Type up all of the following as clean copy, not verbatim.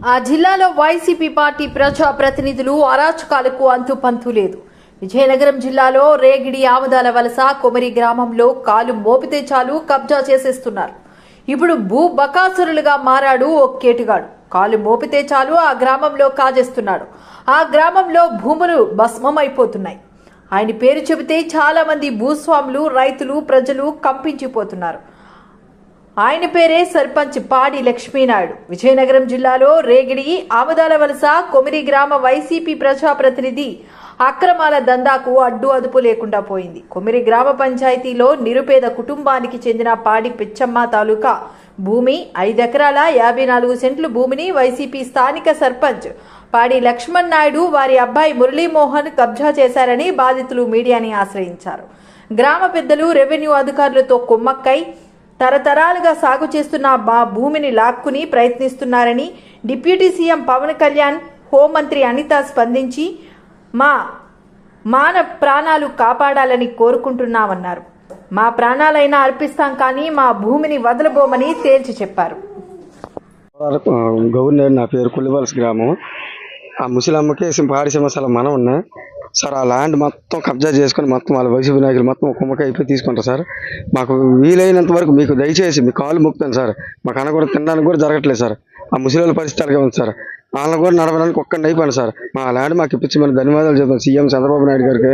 ఆ జిల్లాలో YCP party ప్రజా ప్రతినిధులు అరాచకాలకు అంతుపంతు లేదు. విజయనగరం జిల్లాలో రేగిడి ఆముదాల వలస కొమరి గ్రామంలో కాలు మోపితే చాలు కబ్జా చేసేస్తున్నారు. ఇప్పుడు భూ బకాసురులుగా మారాడు ఓ కేటుగాడు. కాలు మోపితే చాలు ఆ గ్రామంలో కాజేస్తున్నాడు. ఆ గ్రామంలో భూములు భస్మమైపోతున్నాయి. ఆయన పేరు చెబితే చాలా మంది భూస్వాములు, రైతులు, ప్రజలు కంపించిపోతున్నారు. ఆయన పేరే సర్పంచ్ పాడి లక్ష్మీనాయుడు. విజయనగరం జిల్లాలో రేగిడి ఆముదాల వలస కొమిరి గ్రామ వైసీపీ ప్రజాప్రతినిధి అక్రమాల దందాకు అడ్డు అదుపు లేకుండా పోయింది. కొమిరి గ్రామ పంచాయతీలో నిరుపేద కుటుంబానికి చెందిన పాడి పిచ్చమ్మ తాలూకా భూమి 5 ఎకరాల 54 సెంట్లు భూమిని వైసీపీ స్థానిక సర్పంచ్ పాడి లక్ష్మణ్ నాయుడు వారి అబ్బాయి మురళీమోహన్ కబ్జా చేశారని బాధితులు మీడియాని ఆశ్రయించారు. గ్రామ పెద్దలు, రెవెన్యూ అధికారులతో కుమ్మక్కై తరతరాలుగా సాగు చేస్తున్న మా భూమిని లాక్కుని ప్రయత్నిస్తున్నారని డిప్యూటీ సీఎం పవన్ కళ్యాణ్, హోంమంత్రి అనిత స్పందించి మాన ప్రాణాలు కాపాడాలని కోరుకుంటున్నామన్నారు. మా ప్రాణాలైనా అర్పిస్తాం కానీ మా భూమిని వదలబోమని తేల్చి చెప్పారు. గవర్నర్ నా పేరు కుల్లివలస గ్రామం. ఆ ముసలమ్మకి పాడి సమస్యలు మనం ఉన్నాయి సార్. ఆ ల్యాండ్ మొత్తం కబ్జా చేసుకొని మొత్తం వాళ్ళ వైసీపీ నాయకులు మొత్తం కుమ్మక అయిపోయి తీసుకుంటారు సార్. మాకు వీలైనంత వరకు మీకు దయచేసి మీ కాళ్ళు మొక్కుతాను సార్. మాకు అన్న కూడా తినడానికి కూడా జరగట్లేదు సార్. ఆ ముసలి పరిస్థితి అలాగే ఉంది సార్. వాళ్ళని కూడా నడవడానికి ఒక్కడిని అయిపోయింది సార్. మా ల్యాండ్ మాకు ఇప్పించమని ధన్యవాదాలు చెప్తాం సీఎం చంద్రబాబు నాయుడు గారికి,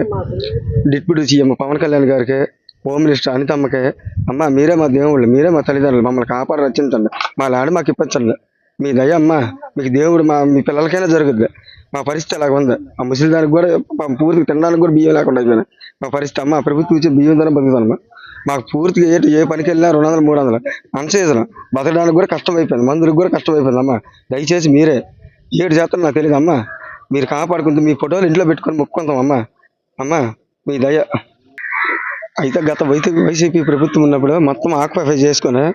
డిప్యూటీ సీఎం పవన్ కళ్యాణ్ గారికి, హోమ్ మినిస్టర్ అనితమ్మకి. అమ్మ మీరే మా దేవుళ్ళు, మీరే మా తల్లిదండ్రులు, మమ్మల్ని కాపాడి రచించండి. మా ల్యాండ్ మాకు ఇప్పించండి. మీ దయ అమ్మ, మీకు దేవుడు మీ పిల్లలకైనా జరుగుద్ది. మా పరిస్థితి అలాగ ఉంది. ఆ ముసలి దానికి కూడా పూర్తిగా తినడానికి కూడా బియ్యం లేకుండా అయిపోయినాయి మా పరిస్థితి. అమ్మ ప్రభుత్వం ఇచ్చే బియ్యం ధర బతుకుతానమ్మా. మాకు పూర్తిగా ఏ పనికి వెళ్ళినా 200, 300 అన్సీజన్ బతకడానికి కూడా కష్టం అయిపోయింది, మందులకు కూడా కష్టం అయిపోయింది. అమ్మ దయచేసి మీరే ఏడు చేస్తాను నాకు తెలియదు అమ్మ. మీరు కాపాడుకుంటే మీ ఫోటోలు ఇంట్లో పెట్టుకొని మొక్కుంటాం అమ్మ. అమ్మ మీ దయ. అయితే గత వైసీపీ ప్రభుత్వం ఉన్నప్పుడు మొత్తం ఆక్యుపై చేసుకుని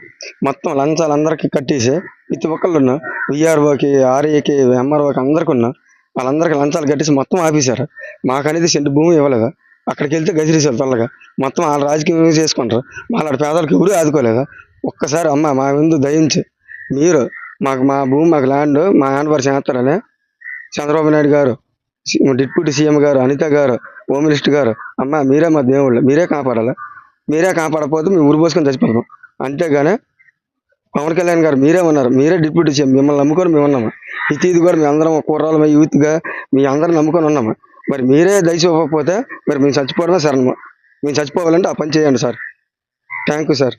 మొత్తం లంచాలు అందరికీ కట్టేసి ప్రతి ఒక్కళ్ళు ఉన్నా విఆర్ఓకి, ఆర్ఏకి, ఎంఆర్ఓకి అందరికి ఉన్నా వాళ్ళందరికీ లంచాలు కట్టేసి మొత్తం ఆపేశారు. మాకనేది సెంటు భూమి ఇవ్వలేదు. అక్కడికి వెళ్తే గజిరేశారు తొల్లగా. మొత్తం వాళ్ళ రాజకీయం చేసుకుంటారు. వాళ్ళ పేదలకు ఎవరు ఆదుకోలేదు. ఒక్కసారి అమ్మ మా ముందు దయించి మీరు మా భూమి, మాకు ల్యాండ్, మా హ్యాండ్ ఓవర్ చేస్తారని చంద్రబాబు నాయుడు గారు, డిప్యూటీ సీఎం గారు, అనిత గారు, హోమ్ మినిస్టర్ గారు, అమ్మ మీరే మా దేవుళ్ళు, మీరే కాపాడాలి. మీరే కాపాడకపోతే మేము ఊరు పోసుకొని చచ్చిపోతాం. అంతేగాని పవన్ కళ్యాణ్ గారు మీరే ఉన్నారు, మీరే డిప్యూటీ సీఎం, మిమ్మల్ని నమ్ముకొని మేము ఉన్నాము. ఇది కూడా మీ అందరం కుర్రాలు యూత్గా మీ అందరం నమ్ముకొని ఉన్నాము. మరి మీరే దయచేసి ఇవ్వకపోతే మరి మేము చచ్చిపోవడమే శరణము. మేము చచ్చిపోవాలంటే ఆ పని చేయండి సార్. Thank you sir.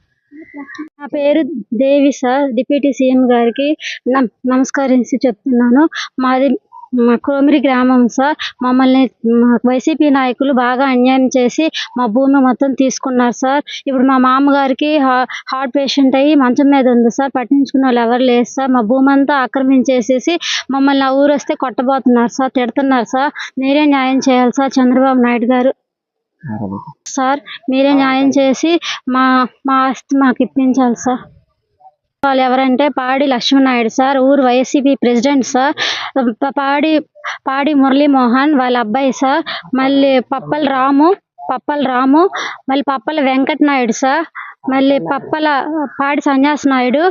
నా పేరు దేవి సార్. డిప్యూటీ సీఎం గారికి నమస్కరించి చెప్తున్నాను. మాది కొమిరి గ్రామం సార్. మమ్మల్ని వైసీపీ నాయకులు బాగా అన్యాయం చేసి మా భూమి మొత్తం తీసుకున్నారు సార్. ఇప్పుడు మా మామగారికి హార్ట్ పేషెంట్ అయ్యి మంచం మీద ఉంది సార్. పట్టించుకున్న వాళ్ళు ఎవరు లేదు సార్. మా భూమి అంతా ఆక్రమించేసేసి మమ్మల్ని ఆ ఊరు వస్తే కొట్టబోతున్నారు సార్, తిడుతున్నారు సార్. మీరే న్యాయం చేయాలి సార్ చంద్రబాబు నాయుడు గారు. సార్ మీరే న్యాయం చేసి మా ఆస్తి మాకు ఇప్పించాలి సార్. వాళ్ళు ఎవరంటే పాడి లక్ష్మణనాయుడు సార్, ఊరు వైసీపీ ప్రెసిడెంట్ సార్. పాడి మురళీమోహన్ వాళ్ళ అబ్బాయి సార్. మళ్ళీ పప్పల రాము, మళ్ళీ పప్పల వెంకటనాయుడు సార్, మళ్ళీ పాడి సన్యాస నాయుడు,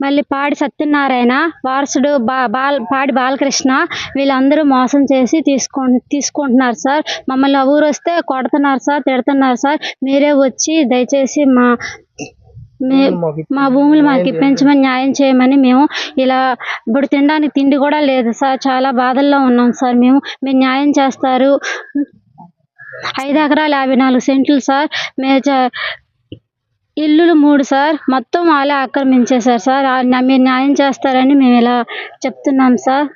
మళ్ళీ పాడి సత్యనారాయణ వారసుడు పాడి బాలకృష్ణ. వీళ్ళందరూ మోసం చేసి తీసుకుంటున్నారు సార్. మమ్మల్ని ఆ ఊరు వస్తే కొడుతున్నారు సార్, తిడుతున్నారు సార్. మీరే వచ్చి దయచేసి మా భూములు మాకు ఇప్పించమని న్యాయం చేయమని మేము ఇలా ఇప్పుడు తినడానికి తిండి కూడా లేదు సార్. చాలా బాధల్లో ఉన్నాం సార్. మీరు న్యాయం చేస్తారు. 5 ఎకరాల 54 సెంట్లు సార్. ఇల్లులు 3 సార్. మొత్తం వాళ్ళే ఆక్రమించేశారు సార్. మీరు న్యాయం చేస్తారని మేము ఇలా చెప్తున్నాం సార్.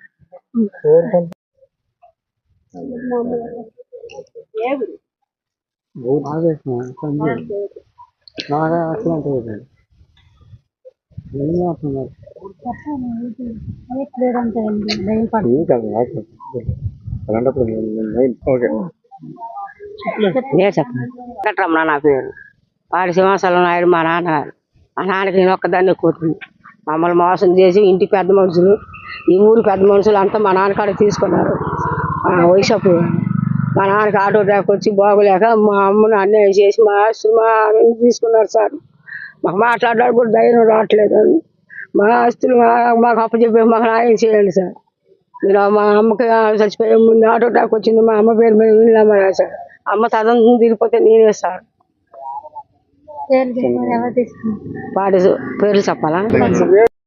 వెంకటరమణ నా పేరు. పాడి సింహాచలం నాయుడు మా నాన్నగారు. మా నాన్నకి నేను ఒక్కదాన్ని కూతురు. మమ్మల్ని మోసం చేసి ఇంటి పెద్ద మనుషులు, ఈ ఊరు పెద్ద మనుషులు అంతా మా నాన్నకాడ తీసుకున్నారు. వయసపు మా నాన్నకి ఆటో డ్రైవర్ వచ్చి బాగోలేక మా అమ్మను అన్యాయం చేసి మా ఆస్తులు తీసుకున్నారు సార్. మాకు మాట్లాడడానికి కూడా ధైర్యం రావట్లేదు. మా ఆస్తులు మాకు అప్పచెప్పి మాకు న్యాయం చేయండి సార్. మీరు మా అమ్మకి చచ్చిపోయే ముందు ఆటో టాక్ వచ్చింది, మా అమ్మ పేరు మీద ఇల్లు అమ్మారు సార్. అమ్మ తదం తిరిగిపోతే నేనే సార్. ఎవరు తీసుకున్నారు? వాడి పేర్లు చెప్పాలా?